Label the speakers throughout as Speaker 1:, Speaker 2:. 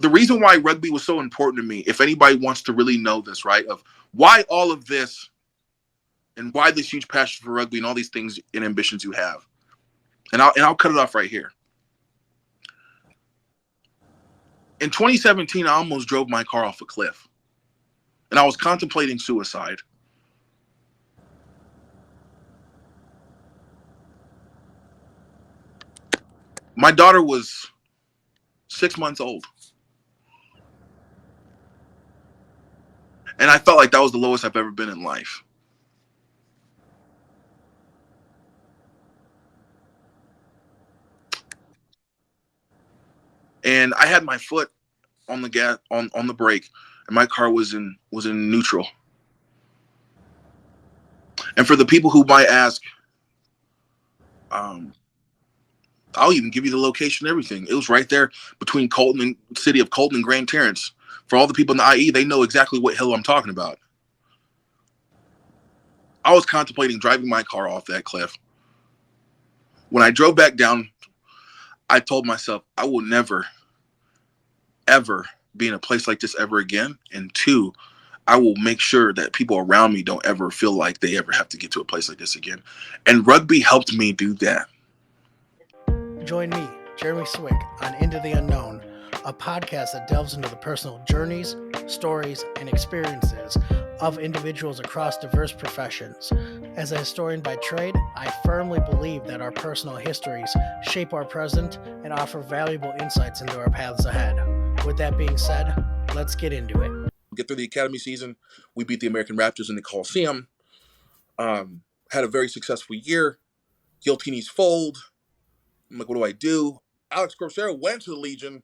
Speaker 1: the reason why rugby was so important to me, if anybody wants to really know this, right, of why all of this and why this huge passion for rugby and all these things and ambitions you have. And I'll cut it off right here. In 2017, I almost drove my car off a cliff, and I was contemplating suicide. My daughter was 6 months old, and I felt like that was the lowest I've ever been in life. And I had my foot on the gas on the brake, and my car was in neutral. And for the people who might ask, um, I'll even give you the location and everything. It was right there between Colton and city of Colton and Grand Terrace. For all the people in the IE, they know exactly what hill I'm talking about. I was contemplating driving my car off that cliff. When I drove back down, I told myself I will never, ever be in a place like this ever again. And two, I will make sure that people around me don't ever feel like they ever have to get to a place like this again. And rugby helped me do that.
Speaker 2: Join me, Jeremy Swick, on Into the Unknown, a podcast that delves into the personal journeys, stories, and experiences of individuals across diverse professions. As a historian by trade, I firmly believe that our personal histories shape our present and offer valuable insights into our paths ahead. With that being said, let's get into it.
Speaker 1: Get through the academy season. We beat the American Raptors in the Coliseum. Had a very successful year. Giltinis fold. I'm like, what do I do? Alex Corsera went to the Legion,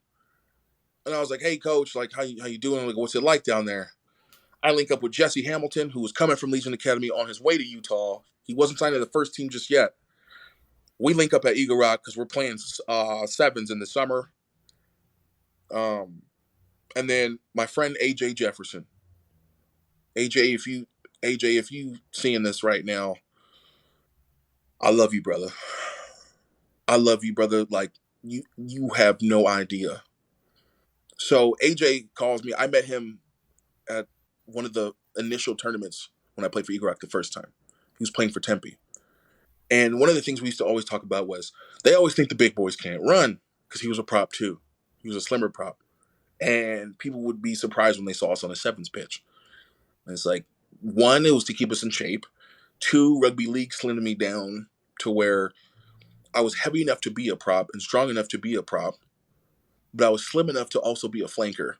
Speaker 1: and I was like, hey, coach, like, how you doing? Like, what's it like down there? I link up with Jesse Hamilton, who was coming from Legion Academy on his way to Utah. He wasn't signed to the first team just yet. We link up at Eagle Rock because we're playing sevens in the summer. And then my friend AJ Jefferson. AJ, if you seeing this right now, I love you, brother. I love you, brother. Like you have no idea. So AJ calls me. I met him at one of the initial tournaments when I played for Eagle Rock the first time. He was playing for Tempe. And one of the things we used to always talk about was they always think the big boys can't run because he was a prop too. He was a slimmer prop. And people would be surprised when they saw us on a sevens pitch. And it's like, one, it was to keep us in shape. Two, rugby league slimmed me down to where I was heavy enough to be a prop and strong enough to be a prop, but I was slim enough to also be a flanker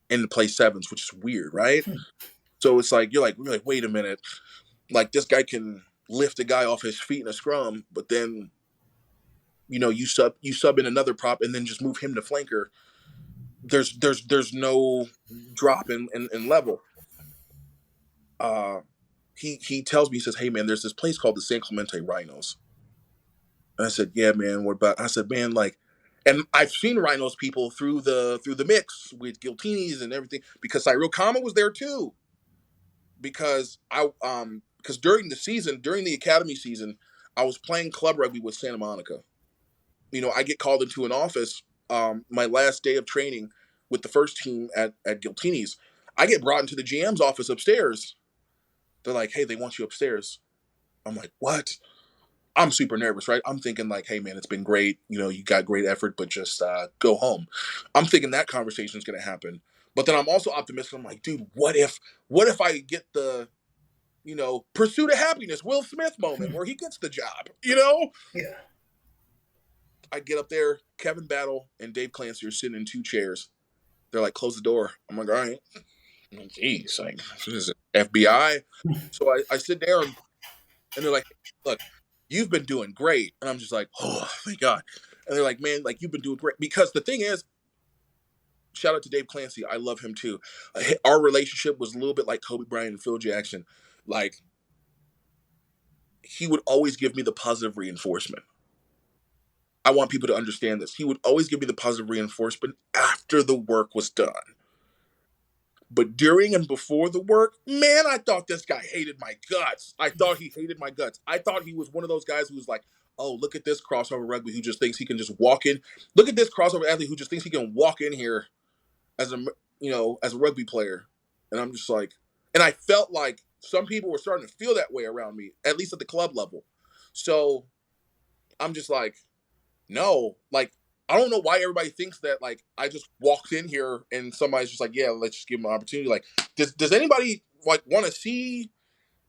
Speaker 1: and to play sevens, which is weird, right? So it's like you're like, wait a minute, like this guy can lift a guy off his feet in a scrum, but then you sub in another prop and then just move him to flanker. There's no drop in level. He tells me, he says, hey man, there's this place called the San Clemente Rhinos. And I said, yeah man, what about? I said, man, like, and I've seen Rhinos people through the mix with Giltinis and everything because Cyril Kama was there too. Because because during the academy season, I was playing club rugby with Santa Monica. I get called into an office my last day of training with the first team at Giltinis. I get brought into the GM's office upstairs. They're like, hey, they want you upstairs. I'm like, what? I'm super nervous, right? I'm thinking like, hey man, it's been great. You got great effort, but just go home. I'm thinking that conversation is going to happen. But then I'm also optimistic. I'm like, dude, what if I get the, pursuit of happiness, Will Smith moment where he gets the job,
Speaker 2: Yeah.
Speaker 1: I get up there, Kevin Battle and Dave Clancy are sitting in two chairs. They're like, close the door. I'm like, all right. Jeez, like, this is FBI. So I sit there and they're like, look, you've been doing great. And I'm just like, oh, thank God. And they're like, man, like, you've been doing great. Because the thing is, shout out to Dave Clancy. I love him too. Our relationship was a little bit like Kobe Bryant and Phil Jackson. Like, he would always give me the positive reinforcement. I want people to understand this. He would always give me the positive reinforcement after the work was done. But during and before the work, man, I thought this guy hated my guts. I thought he hated my guts. I thought he was one of those guys who was like, oh, look at this crossover rugby who just thinks he can just walk in. Look at this crossover athlete who just thinks he can walk in here as as a rugby player. And I'm just like, and I felt like some people were starting to feel that way around me, at least at the club level. So I'm just like, no, like, I don't know why everybody thinks that like I just walked in here and somebody's just like, yeah, let's just give him an opportunity. Like, does anybody like want to see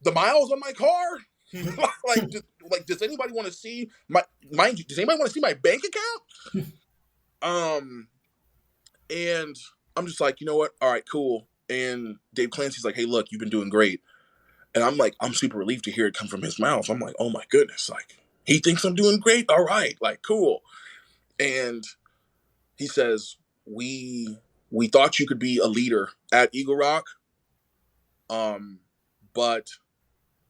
Speaker 1: the miles on my car? Does anybody want to see mind you, does anybody want to see my bank account? And I'm just like, you know what? All right, cool. And Dave Clancy's like, hey, look, you've been doing great. And I'm like, I'm super relieved to hear it come from his mouth. I'm like, oh my goodness, like he thinks I'm doing great. All right, like cool. And he says, we thought you could be a leader at Eagle Rock, but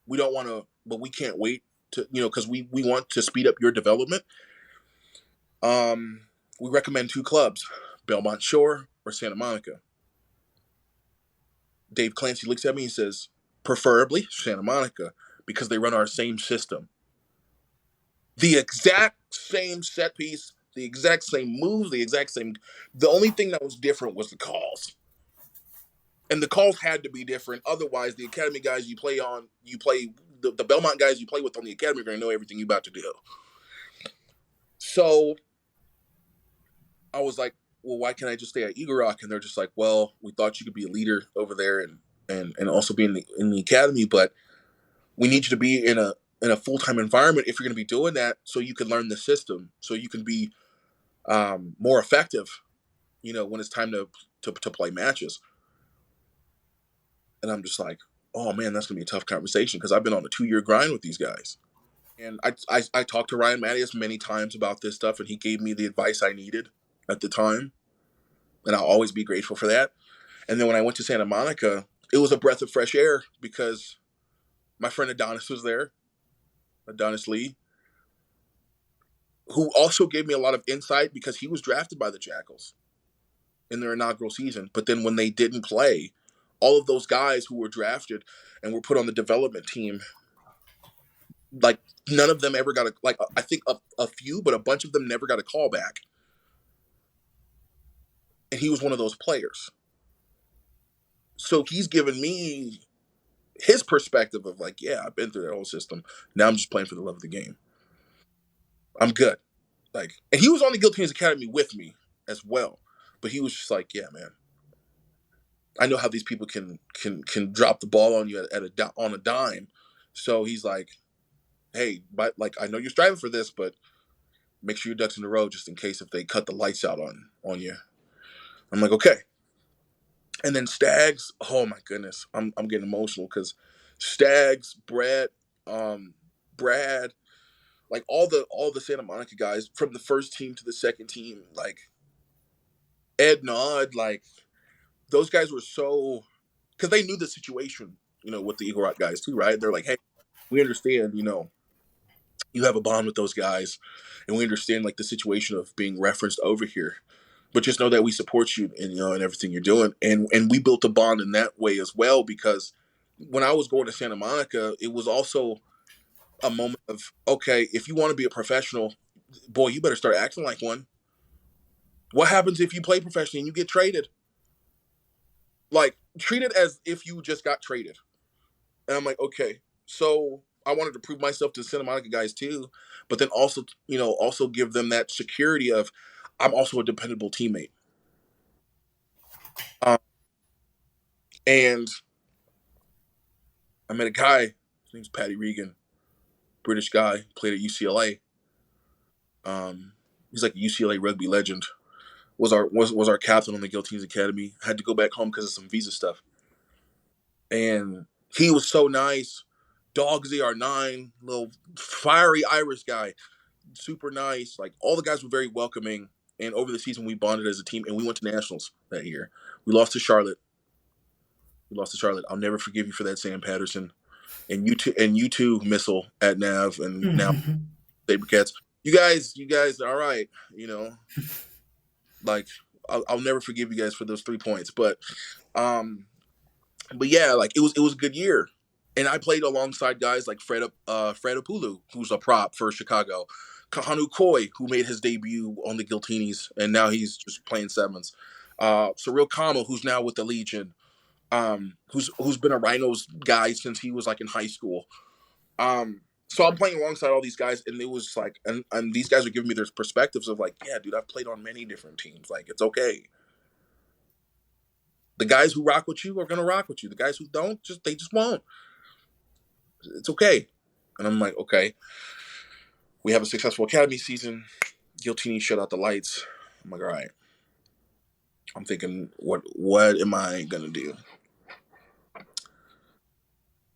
Speaker 1: we don't want to, but we can't wait to, because we want to speed up your development. We recommend 2 clubs, Belmont Shore or Santa Monica. Dave Clancy looks at me and says, preferably Santa Monica, because they run our same system. The exact same set piece, the exact same moves, the exact same. The only thing that was different was the calls. And the calls had to be different. Otherwise, the academy guys the Belmont guys you play with on the academy are going to know everything you're about to do. So I was like, well, why can't I just stay at Eagle Rock? And they're just like, well, we thought you could be a leader over there and also be in the academy, but we need you to be in a full-time environment if you're going to be doing that, so you can learn the system, so you can be more effective, when it's time to play matches. And I'm just like, oh man, that's going to be a tough conversation because I've been on a 2-year grind with these guys. And I talked to Ryan Mattias many times about this stuff, and he gave me the advice I needed at the time. And I'll always be grateful for that. And then when I went to Santa Monica, it was a breath of fresh air because my friend Adonis was there, Adonis Lee, who also gave me a lot of insight because he was drafted by the Jackals in their inaugural season. But then when they didn't play, all of those guys who were drafted and were put on the development team, like none of them ever got I think a few, but a bunch of them never got a call back. And he was one of those players. So he's given me his perspective of like, yeah, I've been through that whole system. Now I'm just playing for the love of the game. I'm good. Like, and he was on the Giltinis Academy with me as well. But he was just like, yeah, man, I know how these people can drop the ball on you on a dime. So he's like, hey, but like, I know you're striving for this, but make sure your ducks in a row just in case if they cut the lights out on you. I'm like, okay. And then Stags, oh my goodness, I'm getting emotional because Stags, Brad, like all the Santa Monica guys from the first team to the second team, like Ed Nod, like those guys were so, because they knew the situation, with the Eagle Rock guys too, right? They're like, hey, we understand, you have a bond with those guys, and we understand like the situation of being referenced over here, but just know that we support you and and everything you're doing, and we built a bond in that way as well because when I was going to Santa Monica, it was also a moment of, okay, if you want to be a professional, boy, you better start acting like one. What happens if you play professionally and you get traded? Like, treat it as if you just got traded. And I'm like, okay. So I wanted to prove myself to the Santa Monica guys too, but then also, also give them that security of I'm also a dependable teammate. And I met a guy, his name's Patty Regan, British guy, played at UCLA. He's like a UCLA rugby legend. Was our captain on the Giltinis Academy. Had to go back home because of some visa stuff. And he was so nice. Dog ZR9, little fiery Irish guy, super nice. Like all the guys were very welcoming. And over the season, we bonded as a team, and we went to nationals that year. We lost to Charlotte. I'll never forgive you for that, Sam Patterson. And you too, Missile at Nav, and now Sabercats. You guys, all right. Like I'll never forgive you guys for those 3 points, but yeah, like it was a good year. And I played alongside guys like Fred Apulu, who's a prop for Chicago, Kahanu Koi, who made his debut on the Giltinis, and now he's just playing sevens. Surreal Kama, who's now with the Legion, who's been a Rhinos guy since he was like in high school. So I'm playing alongside all these guys, and it was like, and these guys are giving me their perspectives of like, yeah, dude, I've played on many different teams. Like, it's okay. The guys who rock with you are gonna rock with you. The guys who don't, they just won't. It's okay. And I'm like, okay. We have a successful academy season. Giltini shut out the lights. I'm like, all right. I'm thinking, what am I gonna do?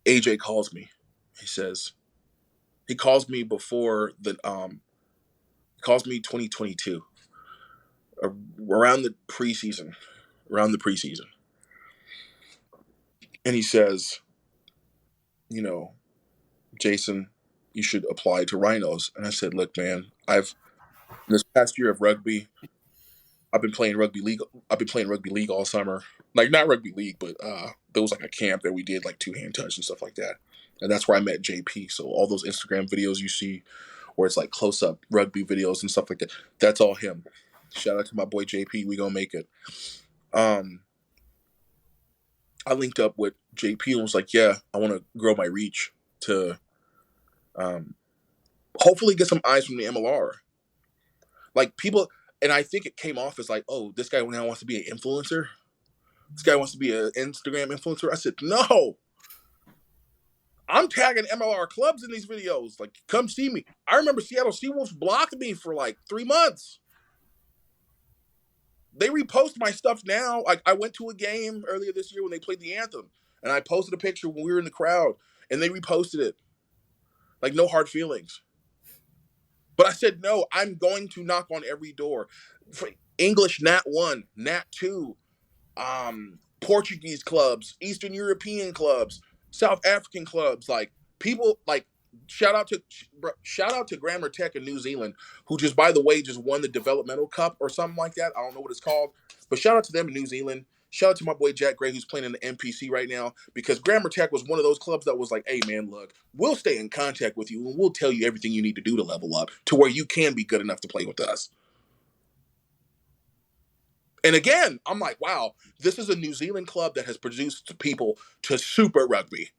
Speaker 1: AJ calls me. He calls me before he calls me 2022, around the preseason, and he says, you know, Jayson, you should apply to Rhinos. And I said, look, man, this past year of rugby, I've been playing rugby league. I've been playing rugby league all summer. Like, not rugby league, but there was like a camp that we did like two hand touch and stuff like that. And that's where I met JP. So all those Instagram videos you see where it's like close up rugby videos and stuff like that, that's all him. Shout out to my boy JP. We gonna make it. Um, I linked up with JP and was like, yeah, I want to grow my reach to hopefully get some eyes from the MLR. Like, people, and I think it came off as like, oh, this guy now wants to be an influencer. This guy wants to be an Instagram influencer. I said, no. I'm tagging MLR clubs in these videos. Like, come see me. I remember Seattle Seawolves blocked me for like 3 months. They repost my stuff now. Like, I went to a game earlier this year when they played the anthem, and I posted a picture when we were in the crowd, and they reposted it. Like, no hard feelings. But I said, no, I'm going to knock on every door. For English Nat 1, Nat 2, Portuguese clubs, Eastern European clubs, South African clubs, like people like shout out to Grammar Tech in New Zealand, who just, by the way, just won the developmental cup or something like that. I don't know what it's called, but shout out to them in New Zealand. Shout out to my boy Jack Gray, who's playing in the NPC right now, because Grammar Tech was one of those clubs that was like, hey man, look, we'll stay in contact with you and we'll tell you everything you need to do to level up to where you can be good enough to play with us. And again, I'm like, wow, this is a New Zealand club that has produced people to super rugby.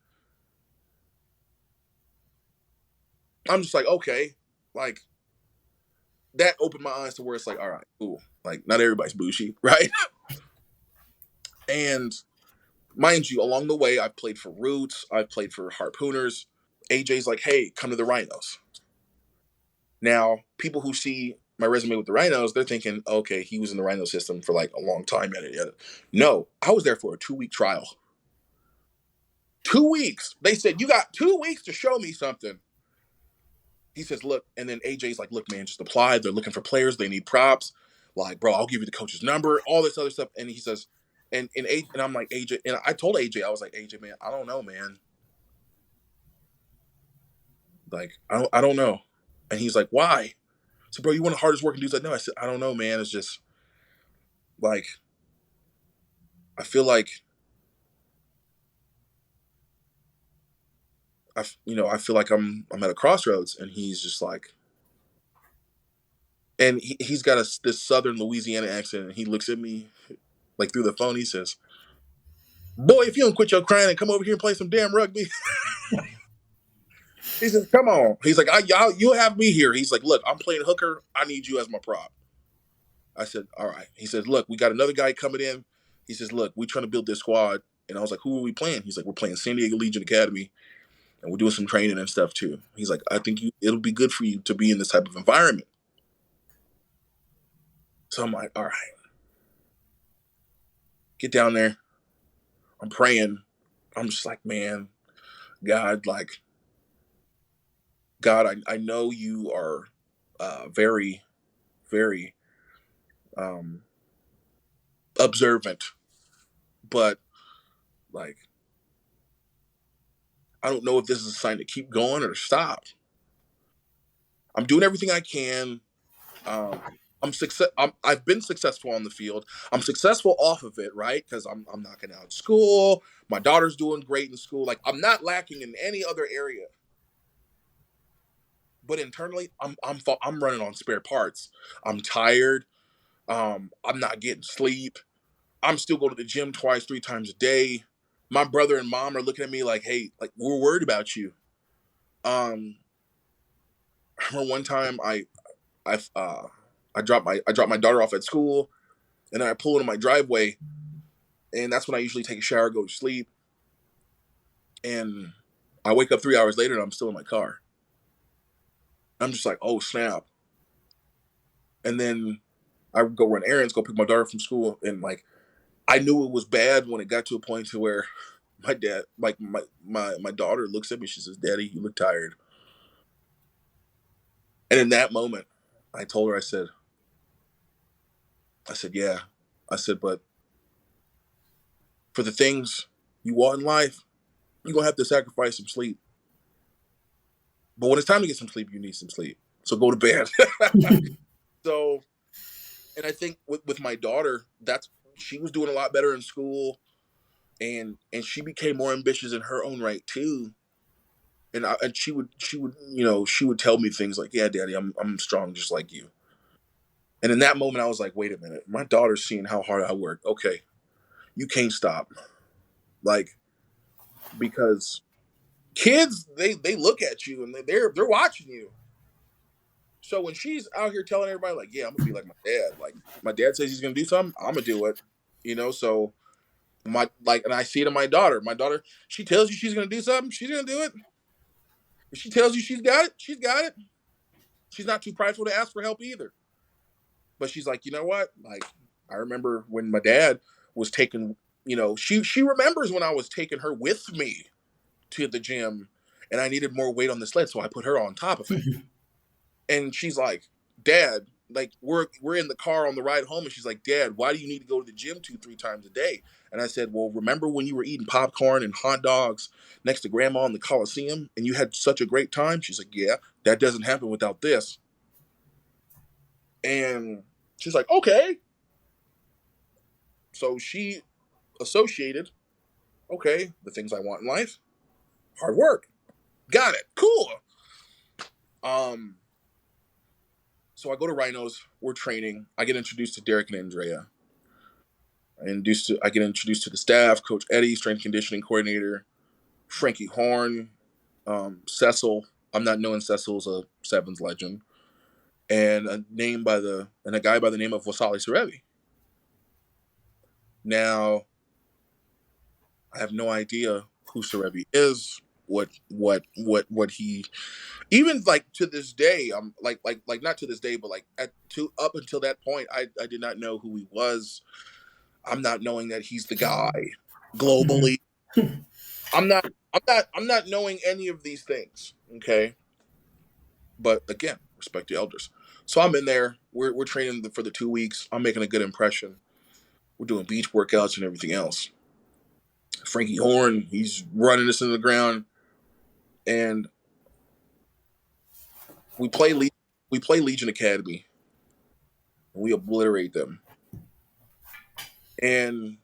Speaker 1: I'm just like, okay, like, that opened my eyes to where it's like, all right, cool. Like, not everybody's bushy, right? And mind you, along the way, I've played for Roots, I've played for Harpooners. AJ's like, hey, come to the Rhinos. Now, people who see my resume with the Rhinos, they're thinking, okay, he was in the Rhino system for like a long time. No, I was there for a 2-week trial. 2 weeks. They said, you got 2 weeks to show me something. He says, look, and then AJ's like, look, man, just apply. They're looking for players. They need props. Like, bro, I'll give you the coach's number, all this other stuff. And he says, and I'm like, AJ, and I told AJ, I was like, AJ, man, I don't know, man. Like, I don't know. And he's like, why? So, bro, you one of the hardest working dudes I know. I said, I don't know, man. It's just like, I feel like I feel like I'm at a crossroads. And he's just like, and he's got this Southern Louisiana accent. And he looks at me like through the phone. He says, boy, if you don't quit your crying and come over here and play some damn rugby. He says, come on. He's like, you'll have me here. He's like, look, I'm playing hooker. I need you as my prop. I said, all right. He says, look, we got another guy coming in. He says, look, we're trying to build this squad. And I was like, who are we playing? He's like, we're playing San Diego Legion Academy, and we're doing some training and stuff too. He's like, I think it'll be good for you to be in this type of environment. So I'm like, all right, get down there. I'm praying. I'm just like, man, God, like, God, I know you are very, very um, observant, but like, I don't know if this is a sign to keep going or stop. I'm doing everything I can. I've been successful on the field. I'm successful off of it, right? Because I'm knocking out school. My daughter's doing great in school. Like, I'm not lacking in any other area. But internally, I'm running on spare parts. I'm tired. I'm not getting sleep. I'm still going to the gym twice, 3 times a day. My brother and mom are looking at me like, "Hey, like, we're worried about you." Um, I remember one time I I dropped my daughter off at school, and then I pull into my driveway, and that's when I usually take a shower, go to sleep, and I wake up 3 hours later and I'm still in my car. I'm just like, "Oh snap!" And then I go run errands, go pick my daughter from school, and like, I knew it was bad when it got to a point to where my dad, like my daughter looks at me, she says, "Daddy, you look tired." And in that moment, I told her, I said, "Yeah." I said, "But for the things you want in life, you're gonna have to sacrifice some sleep. But when it's time to get some sleep, you need some sleep. So go to bed." So, and I think with my daughter, that's she was doing a lot better in school, and she became more ambitious in her own right too. And she would she would tell me things like, "Yeah, Daddy, I'm strong just like you." And in that moment, I was like, "Wait a minute, my daughter's seeing how hard I work. Okay, you can't stop." Like, because kids, they look at you and they're watching you. So when she's out here telling everybody like, "Yeah, I'm gonna be like my dad. Like, my dad says he's gonna do something, I'm gonna do it." So and I see it in my daughter. My daughter, she tells you she's gonna do something, she's gonna do it. If she tells you she's got it, she's got it. She's not too prideful to ask for help either. But she's like, you know what? Like, I remember when my dad was taking, she remembers when I was taking her with me to the gym, and I needed more weight on the sled, so I put her on top of it. And she's like, "Dad, like, we're in the car on the ride home," and she's like, "Dad, why do you need to go to the gym 2 3 times a day?" And I said, "Well, remember when you were eating popcorn and hot dogs next to Grandma in the Coliseum, and you had such a great time?" She's like, "Yeah, that doesn't happen without this." And she's like, "Okay." So she associated, okay, the things I want in life, hard work, got it, cool. Um, so I go to Rhinos, we're training. I get introduced to Derek and Andrea. I get introduced to the staff, Coach Eddie, strength conditioning coordinator, Frankie Horn, Cecil. I'm not knowing Cecil's a sevens legend, and a guy by the name of Wasali Serevi. Now, I have no idea who Serevi is, what he, even like to this day, I'm like not to this day, but like up until that point, I did not know who he was. I'm not knowing that he's the guy globally. I'm not knowing any of these things. Okay. But again, respect the elders. So I'm in there. We're training for the 2 weeks. I'm making a good impression. We're doing beach workouts and everything else. Frankie Horn, he's running us into the ground, and we play we play Legion Academy, and we obliterate them. And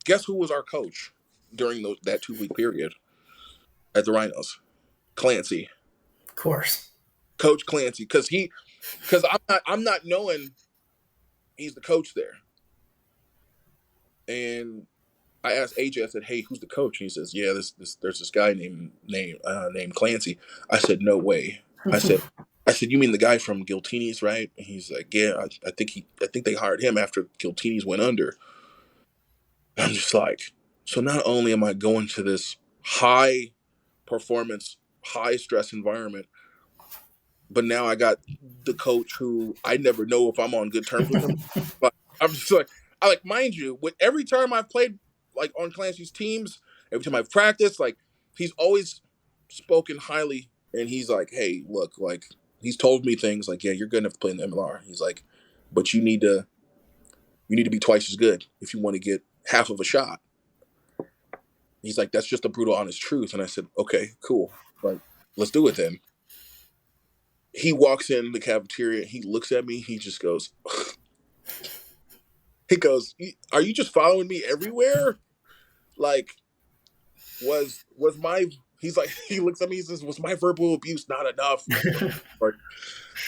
Speaker 1: guess who was our coach during that 2 week period at the Rhinos? Clancy,
Speaker 2: Of course.
Speaker 1: Coach Clancy, because I'm not knowing he's the coach there. And I asked AJ, I said, "Hey, who's the coach?" And he says, "Yeah, there's this guy named Clancy." I said, "No way." I said, "You mean the guy from Giltinis, right?" And he's like, "Yeah, I think they hired him after Giltinis went under." And I'm just like, so not only am I going to this high performance, high stress environment, but now I got the coach who I never know if I'm on good terms with him. But I'm just like, mind you, with every time I've played like on Clancy's teams, every time I've practiced, like, he's always spoken highly, and he's like, "Hey, look, like, he's told me things like, yeah, you're good enough to play in the MLR." He's like, "But you need to be twice as good if you want to get half of a shot." He's like, "That's just the brutal, honest truth." And I said, "Okay, cool, like, let's do it then." He walks in the cafeteria. He looks at me. He just goes, he goes, "Are you just following me everywhere? Like, was my?" He's like, he looks at me. He says, "Was my verbal abuse not enough?" Like,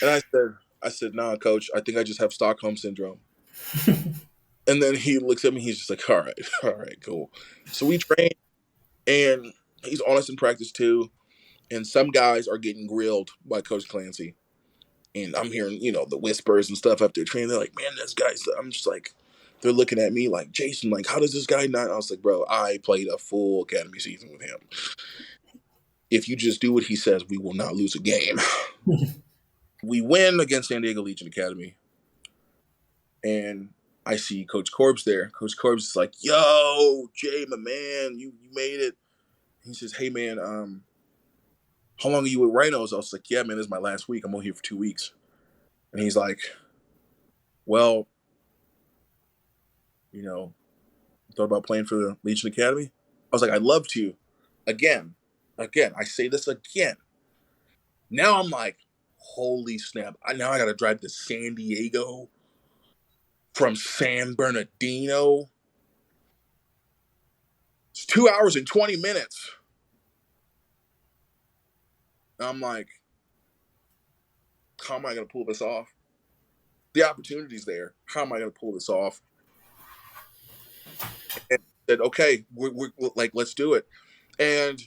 Speaker 1: and I said, "Nah, coach. I think I just have Stockholm syndrome." And then he looks at me. He's just like, "All right, all right, cool." So we train, and he's honest in practice too. And some guys are getting grilled by Coach Clancy. And I'm hearing, the whispers and stuff after training. They're like, "Man, this guy's," I'm just like, they're looking at me like, "Jayson, like, how does this guy not?" I was like, "Bro, I played a full academy season with him. If you just do what he says, we will not lose a game." We win against San Diego Legion Academy. And I see Coach Corbs there. Coach Corbs is like, "Yo, Jay, my man, you made it." He says, "Hey, man, how long are you with Rhinos?" I was like, "Yeah, man, this is my last week. I'm only here for 2 weeks." And he's like, "Well, you know, thought about playing for the Legion Academy?" I was like, "I'd love to." Again, I say this again. Now I'm like, holy snap. Now I got to drive to San Diego from San Bernardino. It's 2 hours and 20 minutes. I'm like, how am I going to pull this off? The opportunity's there. How am I going to pull this off? And I said, okay, we're like, let's do it. And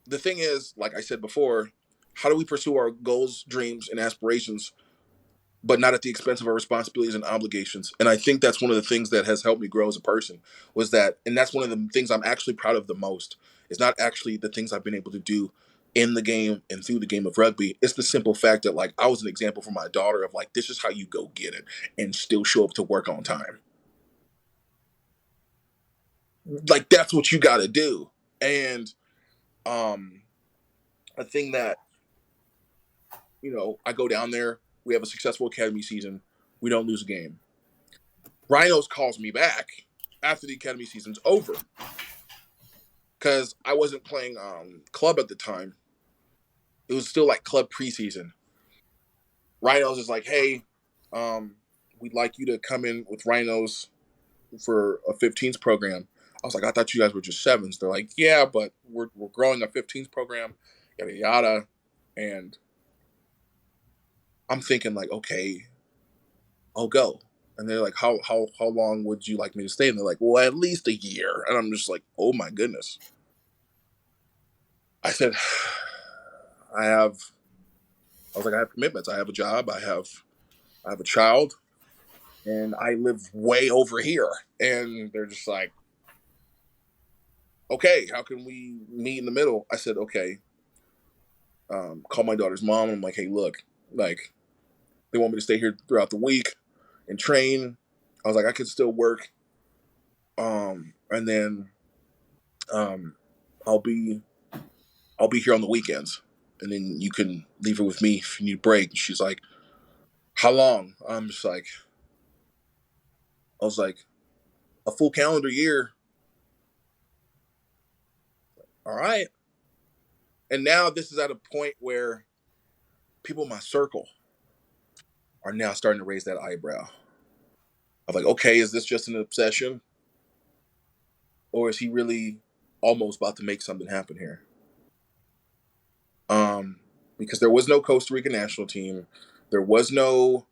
Speaker 1: the thing is, like I said before, how do we pursue our goals, dreams, and aspirations, but not at the expense of our responsibilities and obligations? And I think that's one of the things that has helped me grow as a person was that, and that's one of the things I'm actually proud of the most. It's not actually the things I've been able to do in the game and through the game of rugby. It's the simple fact that, like, I was an example for my daughter of, like, this is how you go get it and still show up to work on time. Like, that's what you got to do. And a thing that, I go down there, we have a successful academy season, we don't lose a game. Rhinos calls me back after the academy season's over because I wasn't playing club at the time. It was still like club preseason. Rhinos is like, "Hey, we'd like you to come in with Rhinos for a 15s program." I was like, "I thought you guys were just sevens." They're like, "Yeah, but we're growing a 15s program, yada yada." And I'm thinking like, okay, I'll go. And they're like, how long would you like me to stay? And they're like, "Well, at least a year." And I'm just like, oh my goodness. I said, I have I was like, "I have commitments. I have a job. I have a child, and I live way over here." And they're just like, "Okay, how can we meet in the middle?" I said, "Okay." Call my daughter's mom. I'm like, "Hey, look, like, they want me to stay here throughout the week and train." I was like, "I could still work. And then um I'll be here on the weekends. And then you can leave her with me if you need a break." And she's like, "How long?" I was like, "A full calendar year." All right. And now this is at a point where people in my circle are now starting to raise that eyebrow. I'm like, okay, is this just an obsession? Or is he really almost about to make something happen here? Um, because there was no Costa Rica national team. There was no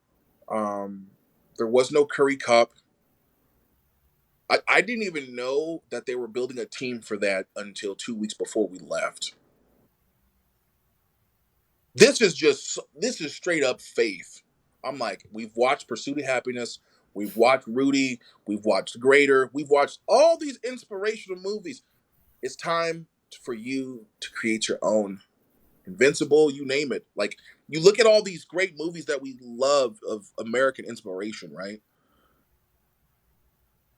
Speaker 1: um there was no Curry Cup. I didn't even know that they were building a team for that until 2 weeks before we left. This is straight up faith. I'm like, we've watched Pursuit of Happiness, we've watched Rudy, we've watched Greater, we've watched all these inspirational movies. It's time for you to create your own. Invincible, you name it. Like, you look at all these great movies that we love of American inspiration, right?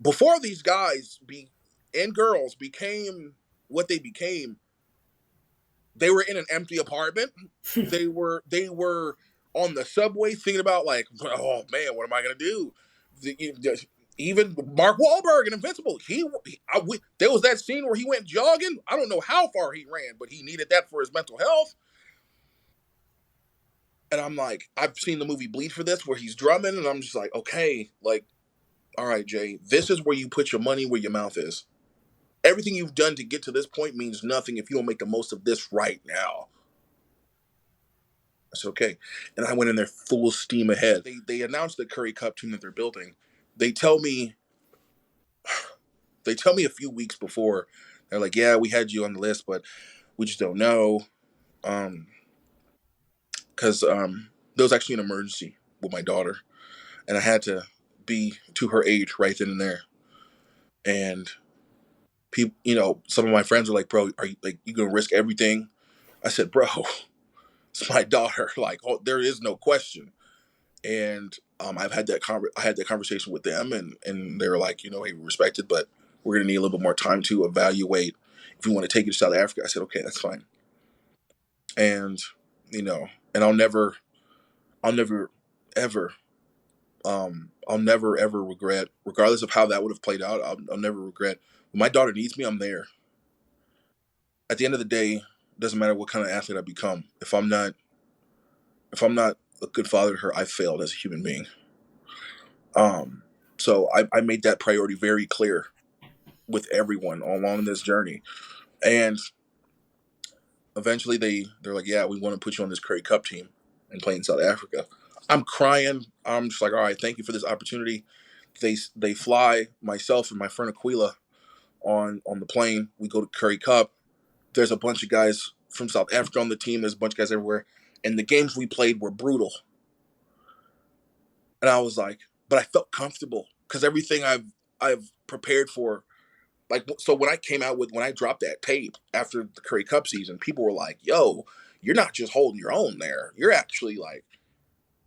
Speaker 1: Before these guys and girls became what they became, they were in an empty apartment. They were on the subway thinking about, like, oh man, what am I gonna do? Even Mark Wahlberg in Invincible, there was that scene where he went jogging. I don't know how far he ran, but he needed that for his mental health. And I'm like, I've seen the movie Bleed for this, where he's drumming, and I'm just like, okay, like, all right, Jay, this is where you put your money where your mouth is. Everything you've done to get to this point means nothing if you don't make the most of this right now. I said, okay. And I went in there full steam ahead. They announced the Curry Cup team that they're building. They tell me a few weeks before, they're like, yeah, we had you on the list, but we just don't know. Because there was actually an emergency with my daughter, and I had to be to her age right then and there. And people, some of my friends were like, bro, are you like, you gonna risk everything? I said, bro, it's my daughter. Like, oh, there is no question. And I had that conversation with them, and they were like, hey, we respect it, but we're gonna need a little bit more time to evaluate if you want to take it to South Africa. I said, okay, that's fine. And and I'll never ever I'll never ever regret, regardless of how that would have played out. I'll never regret. When my daughter needs me, I'm there. At the end of the day, it doesn't matter what kind of athlete I become. If I'm not a good father to her, I've failed as a human being. So I made that priority very clear with everyone along this journey. And eventually they're like, yeah, we want to put you on this Curry Cup team and play in South Africa. I'm crying. I'm just like, all right, thank you for this opportunity. They fly myself and my friend Aquila on the plane. We go to Curry Cup. There's a bunch of guys from South Africa on the team. There's a bunch of guys everywhere. And the games we played were brutal. And I was like, but I felt comfortable because everything I've prepared for. Like, so when I dropped that tape after the Curry Cup season, people were like, yo, you're not just holding your own there. You're actually like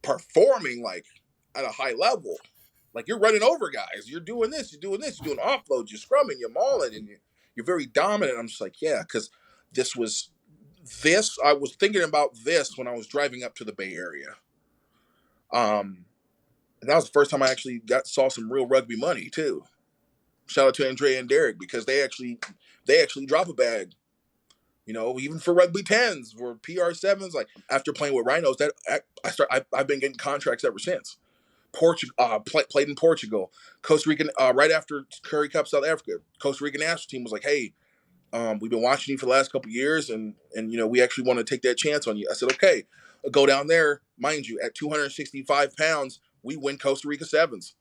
Speaker 1: performing like at a high level. Like, you're running over guys. You're doing this. You're doing offloads. You're scrumming. You're mauling, and you're very dominant. I'm just like, yeah, because I was thinking about this when I was driving up to the Bay Area. And that was the first time I actually saw some real rugby money too. Shout out to Andrea and Derek, because they actually drop a bag. Even for rugby 10s, for PR7s. Like, after playing with Rhinos, I've been getting contracts ever since. Portugal, played in Portugal, Costa Rica. Right after Curry Cup, South Africa, Costa Rican national team was like, "Hey, we've been watching you for the last couple of years, and we actually want to take that chance on you." I said, "Okay, I'll go down there, mind you, at 265 pounds, we win Costa Rica sevens.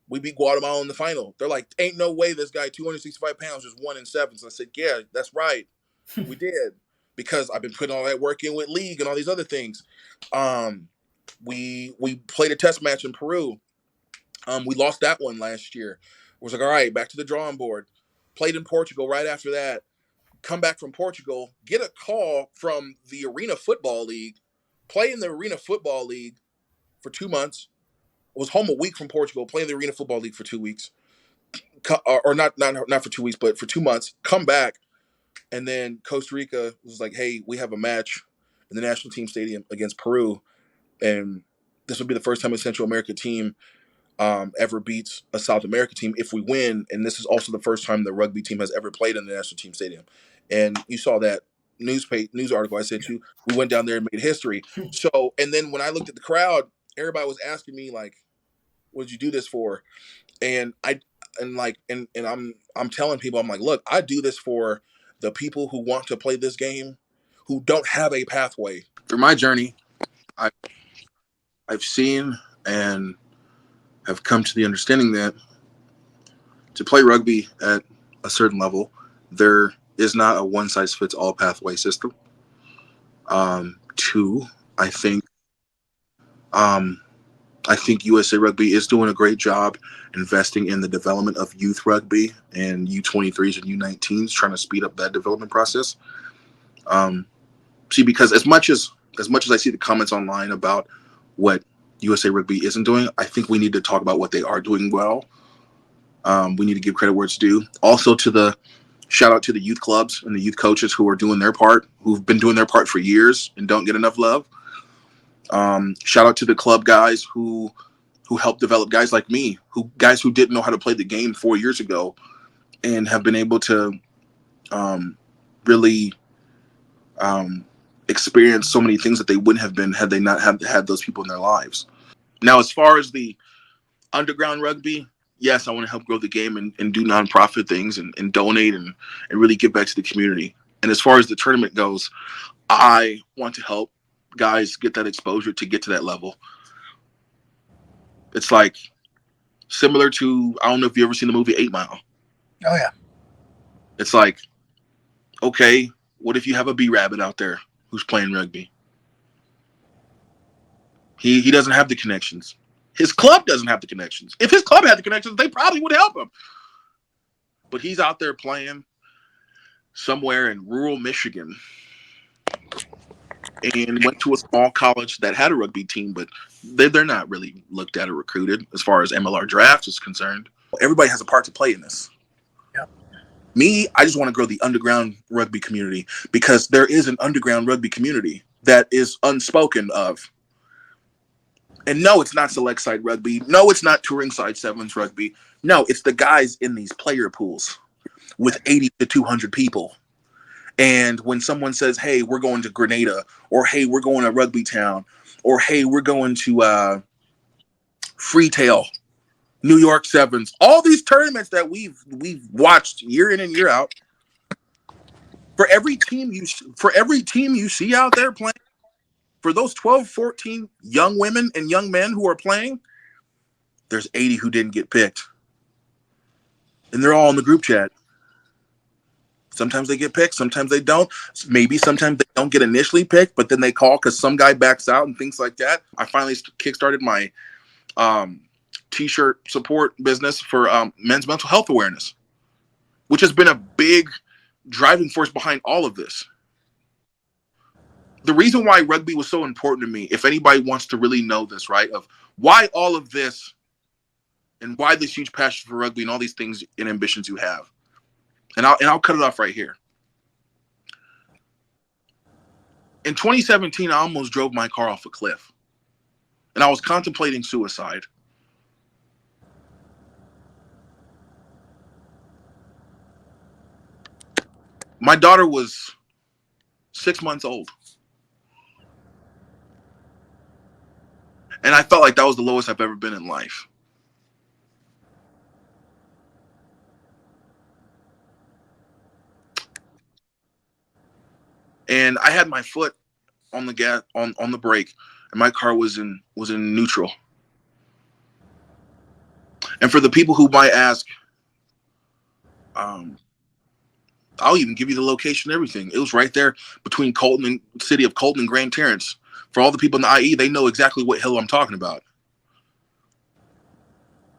Speaker 1: We beat Guatemala in the final. They're like, ain't no way this guy 265 pounds just won in sevens." I said, "Yeah, that's right, we did, because I've been putting all that work in with league and all these other things." We played a test match in Peru. We lost that one last year. It was like, all right, back to the drawing board. Played in Portugal right after that. Come back from Portugal, get a call from the Arena Football League, play in the Arena Football League for 2 months. Was home a week from Portugal, play in the Arena Football League for 2 weeks, or not for 2 weeks, but for 2 months. Come back, and then Costa Rica was like, "Hey, we have a match in the national team stadium against Peru, and this will be the first time a Central America team ever beats a South America team if we win. And this is also the first time the rugby team has ever played in the national team stadium." And you saw that news article I sent you. We went down there and made history. So, and then when I looked at the crowd, everybody was asking me like, "What did you do this for?" And I'm telling people, I'm like, "Look, I do this for the people who want to play this game, who don't have a pathway." Through my journey, I've seen and have come to the understanding that to play rugby at a certain level, there is not a one-size-fits-all pathway system. Two, I think USA Rugby is doing a great job investing in the development of youth rugby and U23s and U19s, trying to speed up that development process. Because as much as I see the comments online about what USA Rugby isn't doing, I think we need to talk about what they are doing well. We need to give credit where it's due. Also, shout out to the youth clubs and the youth coaches who are doing their part, who've been doing their part for years and don't get enough love. Shout out to the club guys who helped develop guys like me, guys who didn't know how to play the game 4 years ago and have been able to really experienced so many things that they wouldn't have been had they not had those people in their lives. Now, as far as the underground rugby, yes, I want to help grow the game and do nonprofit things and donate and really give back to the community. And as far as the tournament goes, I want to help guys get that exposure to get to that level. It's like similar to, I don't know if you ever seen the movie 8 Mile.
Speaker 2: Oh, yeah.
Speaker 1: It's like, okay, what if you have a B-Rabbit out there who's playing rugby? He doesn't have the connections. His club doesn't have the connections. If his club had the connections, they probably would help him. But he's out there playing somewhere in rural Michigan and went to a small college that had a rugby team, but they're not really looked at or recruited as far as MLR draft is concerned. Everybody has a part to play in this.
Speaker 2: Yep.
Speaker 1: Me, I just want to grow the underground rugby community because there is an underground rugby community that is unspoken of. And no, it's not select side rugby. No, it's not touring side sevens rugby. No, it's the guys in these player pools with 80 to 200 people. And when someone says, hey, we're going to Grenada, or hey, we're going to Rugby Town, or hey, we're going to Freetail, New York Sevens, all these tournaments that we've watched year in and year out. For every team you see out there playing, for those 12, 14 young women and young men who are playing, there's 80 who didn't get picked. And they're all in the group chat. Sometimes they get picked, sometimes they don't. Maybe sometimes they don't get initially picked, but then they call because some guy backs out and things like that. I finally kickstarted my t-shirt support business for men's mental health awareness, which has been a big driving force behind all of this. The reason why rugby was so important to me, if anybody wants to really know this, right, of why all of this and why this huge passion for rugby and all these things and ambitions you have. And I'll cut it off right here. In 2017, I almost drove my car off a cliff. And I was contemplating suicide. My daughter was 6 months old. And I felt like that was the lowest I've ever been in life. And I had my foot on the gas on the brake, and my car was in neutral. And for the people who might ask, I'll even give you the location and everything. It was right there between Colton and city of Colton and Grand Terrace. For all the people in the IE, they know exactly what hill I'm talking about.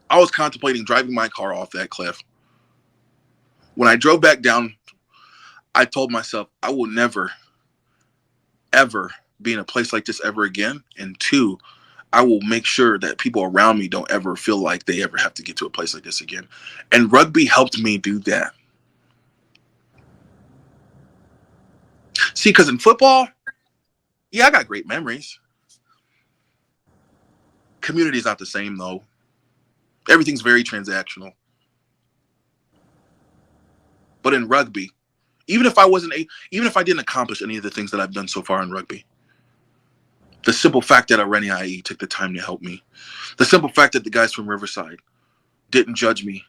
Speaker 1: I was contemplating driving my car off that cliff. When I drove back down, I told myself I will never, ever be in a place like this ever again. And 2, I will make sure that people around me don't ever feel like they ever have to get to a place like this again. And rugby helped me do that. See, because in football, yeah, I got great memories. Community's not the same, though. Everything's very transactional. But in rugby, even if I didn't accomplish any of the things that I've done so far in rugby, the simple fact that Irene IE took the time to help me, the simple fact that the guys from Riverside didn't judge me,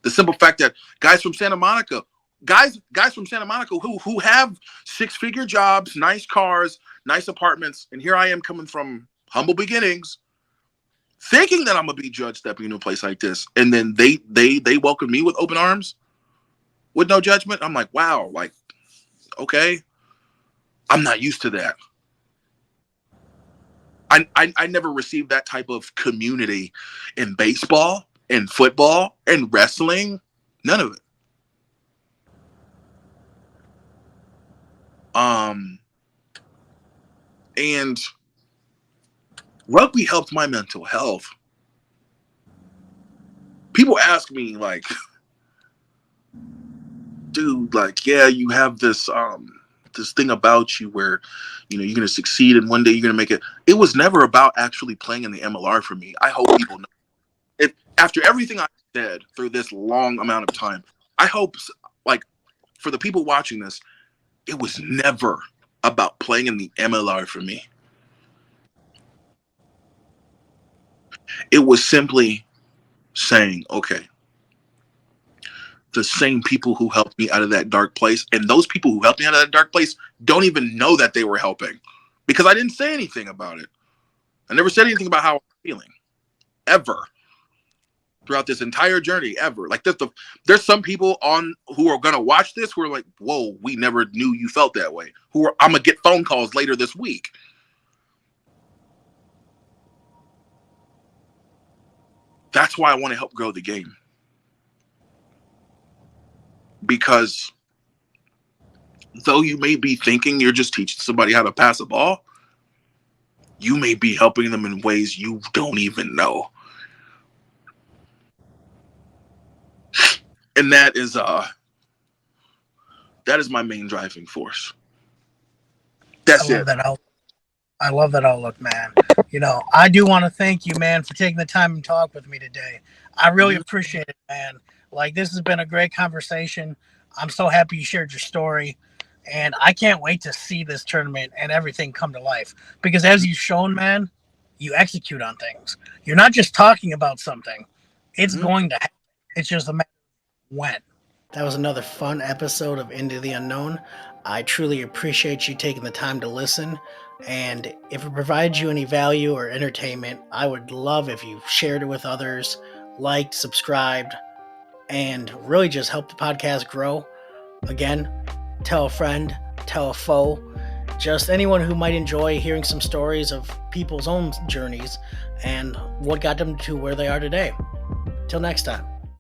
Speaker 1: the simple fact that guys from Santa Monica, who have 6-figure jobs, nice cars, nice apartments, and here I am coming from humble beginnings, thinking that I'm gonna be judged stepping into a place like this, and then they welcome me with open arms, with no judgment. I'm like, wow, like, okay, I'm not used to that. I never received that type of community in baseball, in football, in wrestling, none of it. And rugby helped my mental health. People ask me, like, dude, like, yeah, you have this thing about you where, you know, you're gonna succeed and one day you're gonna make it. It was never about actually playing in the MLR for me. I hope people know. If after everything I said through this long amount of time, I hope, like, for the people watching this, it was never about playing in the MLR for me. It was simply saying, okay, the same people who helped me out of that dark place, and those people who helped me out of that dark place don't even know that they were helping, because I didn't say anything about it. I never said anything about how I was feeling, ever, throughout this entire journey, ever. Like, there's some people on who are gonna watch this who are like, whoa, we never knew you felt that way. I'm gonna get phone calls later this week. That's why I want to help grow the game. Because though you may be thinking you're just teaching somebody how to pass a ball, you may be helping them in ways you don't even know. And that is my main driving force. That's it.
Speaker 2: I love that outlook, man. You know, I do want to thank you, man, for taking the time and talk with me today. I really appreciate it, man. Like, this has been a great conversation. I'm so happy you shared your story. And I can't wait to see this tournament and everything come to life. Because as you've shown, man, you execute on things. You're not just talking about something. It's going to happen. It's just a matter of when. That was another fun episode of Into the Unknown. I truly appreciate you taking the time to listen. And if it provides you any value or entertainment, I would love if you shared it with others, liked, subscribed, and really just help the podcast grow. Again, tell a friend, tell a foe, just anyone who might enjoy hearing some stories of people's own journeys and what got them to where they are today. Till next time.